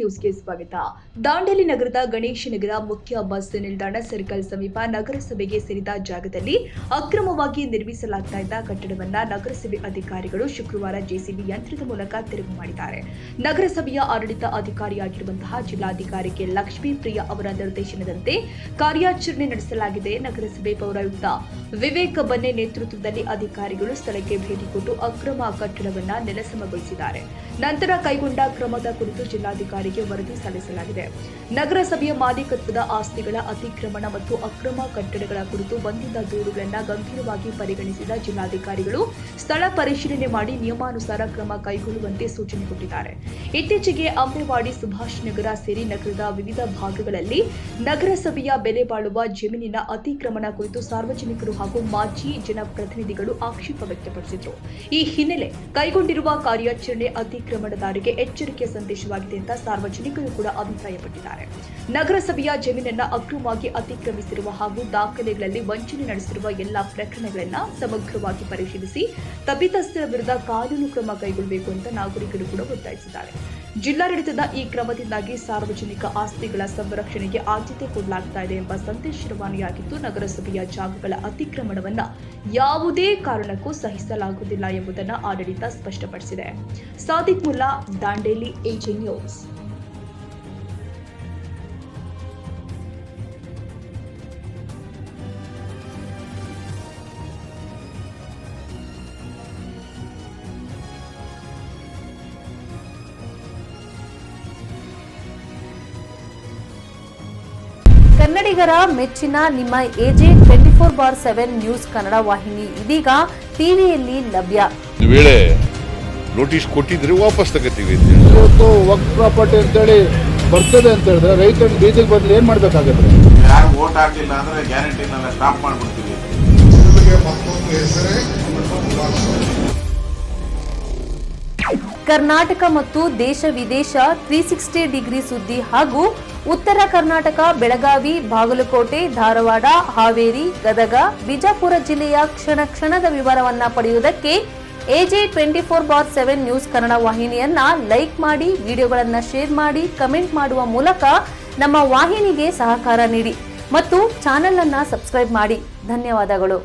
ನ್ಯೂಸ್ಗೆ ಸ್ವಾಗತ. ದಾಂಡೇಲಿ ನಗರದ ಗಣೇಶ ನಗರ ಮುಖ್ಯ ಬಸ್ ನಿಲ್ದಾಣ ಸರ್ಕಲ್ ಸಮೀಪ ನಗರಸಭೆಗೆ ಸೇರಿದ ಜಾಗದಲ್ಲಿ ಅಕ್ರಮವಾಗಿ ನಿರ್ಮಿಸಲಾಗ್ತಾ ಇದ್ದ ಕಟ್ಟಡವನ್ನ ನಗರಸಭೆ ಅಧಿಕಾರಿಗಳು ಶುಕ್ರವಾರ ಜೆಸಿಬಿ ಯಂತ್ರದ ಮೂಲಕ ತೆರವು ಮಾಡಿದ್ದಾರೆ. ನಗರಸಭೆಯ ಆಡಳಿತ ಅಧಿಕಾರಿಯಾಗಿರುವಂತಹ ಜಿಲ್ಲಾಧಿಕಾರಿ ಕೆ. ಲಕ್ಷ್ಮೀ ಪ್ರಿಯಾ ಅವರ ನಿರ್ದೇಶನದಂತೆ ಕಾರ್ಯಾಚರಣೆ ನಡೆಸಲಾಗಿದೆ. ನಗರಸಭೆ ಪೌರಾಯುಕ್ತ ವಿವೇಕ್ ಬನ್ನೆ ನೇತೃತ್ವದಲ್ಲಿ ಅಧಿಕಾರಿಗಳು ಸ್ಥಳಕ್ಕೆ ಭೇಟಿ ಕೊಟ್ಟು ಅಕ್ರಮ ಕಟ್ಟಡವನ್ನ ನೆಲಸಮಗೊಳಿಸಿದ್ದಾರೆ. ನಂತರ ಕೈಗೊಂಡ ಕ್ರಮದ ಕುರಿತು ಜಿಲ್ಲಾಧಿಕಾರಿಗೆ ವರದಿ ಸಲ್ಲಿಸಲಾಗಿದೆ. ನಗರಸಭೆಯ ಮಾಲೀಕತ್ವದ ಆಸ್ತಿಗಳ ಅತಿಕ್ರಮಣ ಮತ್ತು ಅಕ್ರಮ ಕಟ್ಟಡಗಳ ಕುರಿತು ಬಂದಿದ್ದ ದೂರುಗಳನ್ನು ಗಂಭೀರವಾಗಿ ಪರಿಗಣಿಸಿದ ಜಿಲ್ಲಾಧಿಕಾರಿಗಳು ಸ್ಥಳ ಪರಿಶೀಲನೆ ಮಾಡಿ ನಿಯಮಾನುಸಾರ ಕ್ರಮ ಕೈಗೊಳ್ಳುವಂತೆ ಸೂಚನೆ ಕೊಟ್ಟಿದ್ದಾರೆ. ಇತ್ತೀಚೆಗೆ ಅಂಬೇವಾಡಿ, ಸುಭಾಷ್ ನಗರ ಸೇರಿ ನಗರದ ವಿವಿಧ ಭಾಗಗಳಲ್ಲಿ ನಗರಸಭೆಯ ಬೆಲೆ ಬಾಳುವ ಜಮೀನಿನ ಅತಿಕ್ರಮಣ ಕುರಿತು ಸಾರ್ವಜನಿಕರು ಹಾಗೂ ಮಾಜಿ ಜನಪ್ರತಿನಿಧಿಗಳು ಆಕ್ಷೇಪ ವ್ಯಕ್ತಪಡಿಸಿದರು. ಈ ಹಿನ್ನೆಲೆ ಕೈಗೊಂಡಿರುವ ಕಾರ್ಯಾಚರಣೆ ಅತಿಕ್ರಮಣದಾರರಿಗೆ ಎಚ್ಚರಿಕೆಯ ಸಂದೇಶವಾಗಿದೆ ಅಂತ ಸಾರ್ವಜನಿಕರು ಕೂಡ ಅಭಿಪ್ರಾಯಪಟ್ಟಿದ್ದಾರೆ. ನಗರಸಭೆಯ ಜಮೀನನ್ನ ಅಕ್ರಮವಾಗಿ ಅತಿಕ್ರಮಿಸಿರುವ ಹಾಗೂ ದಾಖಲೆಗಳಲ್ಲಿ ವಂಚನೆ ನಡೆಸಿರುವ ಎಲ್ಲಾ ಪ್ರಕರಣಗಳನ್ನು ಸಮಗ್ರವಾಗಿ ಪರಿಶೀಲಿಸಿ ತಪ್ಪಿತಸ್ಥರ ವಿರುದ್ಧ ಕಾನೂನು ಕ್ರಮ ಕೈಗೊಳ್ಳಬೇಕು ಅಂತ ನಾಗರಿಕರು ಕೂಡ ಒತ್ತಾಯಿಸಿದ್ದಾರೆ. ಜಿಲ್ಲಾಡಳಿತದ ಈ ಕ್ರಮದಿಂದಾಗಿ ಸಾರ್ವಜನಿಕ ಆಸ್ತಿಗಳ ಸಂರಕ್ಷಣೆಗೆ ಆದ್ಯತೆ ಕೊಡಲಾಗ್ತಾ ಇದೆ ಎಂಬ ಸಂದೇಶ ರವಾನೆಯಾಗಿದ್ದು, ನಗರಸಭೆಯ ಜಾಗಗಳ ಅತಿಕ್ರಮಣವನ್ನ ಯಾವುದೇ ಕಾರಣಕ್ಕೂ ಸಹಿಸಲಾಗುವುದಿಲ್ಲ ಎಂಬುದನ್ನು ಆಡಳಿತ ಸ್ಪಷ್ಟಪಡಿಸಿದೆ. Sadiq Mulla, Dandeli, AJ news. ಕನ್ನಡಿಗರ ಮೆಚ್ಚಿನ ನಿಮ್ಮ ಎಜೆ 24/7 ನ್ಯೂಸ್ ಕನ್ನಡ ವಾಹಿನಿ ಇದೀಗ ಟಿವಿಯಲ್ಲಿ ಲಭ್ಯ. ವೇಳೆ ನೋಟಿಸ್ ಕೊಟ್ಟಿದ್ರೆ ವಾಪಸ್ ತಗೋತೀವಿ. ಇವತ್ತು ವಕ್ಫ್ ಪ್ರಾಪರ್ಟಿ ಅಂತೇಳಿ ಬರ್ತದೆ ಅಂತ ಹೇಳಿದ್ರೆ ರೈತರ ಬೀದಿಗೆ ಬದಲು ಏನ್ ಮಾಡ್ಬೇಕಾಗತ್ತೆ? ಯಾರು ವೋಟ್ ಹಾಕಿಲ್ಲ ಅಂದ್ರೆ ಗ್ಯಾರಂಟಿನೆಲ್ಲ ಸ್ಟಾಪ್ ಮಾಡ್ಬಿಡ್ತೀವಿ. ಕರ್ನಾಟಕ ಮತ್ತು ದೇಶ ವಿದೇಶ 360 ಡಿಗ್ರಿ ಸುದ್ದಿ ಹಾಗೂ ಉತ್ತರ ಕರ್ನಾಟಕ, ಬೆಳಗಾವಿ, ಬಾಗಲಕೋಟೆ, ಧಾರವಾಡ, ಹಾವೇರಿ, ಗದಗ, ಬಿಜಾಪುರ ಜಿಲ್ಲೆಯ ಕ್ಷಣ ಕ್ಷಣದ ವಿವರವನ್ನ ಪಡೆಯುವುದಕ್ಕೆ ಎಜೆ 24/7 ನ್ಯೂಸ್ ಕನ್ನಡ ವಾಹಿನಿಯನ್ನ ಲೈಕ್ ಮಾಡಿ, ವಿಡಿಯೋಗಳನ್ನ ಶೇರ್ ಮಾಡಿ, ಕಮೆಂಟ್ ಮಾಡುವ ಮೂಲಕ ನಮ್ಮ ವಾಹಿನಿಗೆ ಸಹಕಾರ ನೀಡಿ ಮತ್ತು ಚಾನೆಲ್ ಅನ್ನ ಸಬ್ಸ್ಕ್ರೈಬ್ ಮಾಡಿ. ಧನ್ಯವಾದಗಳು.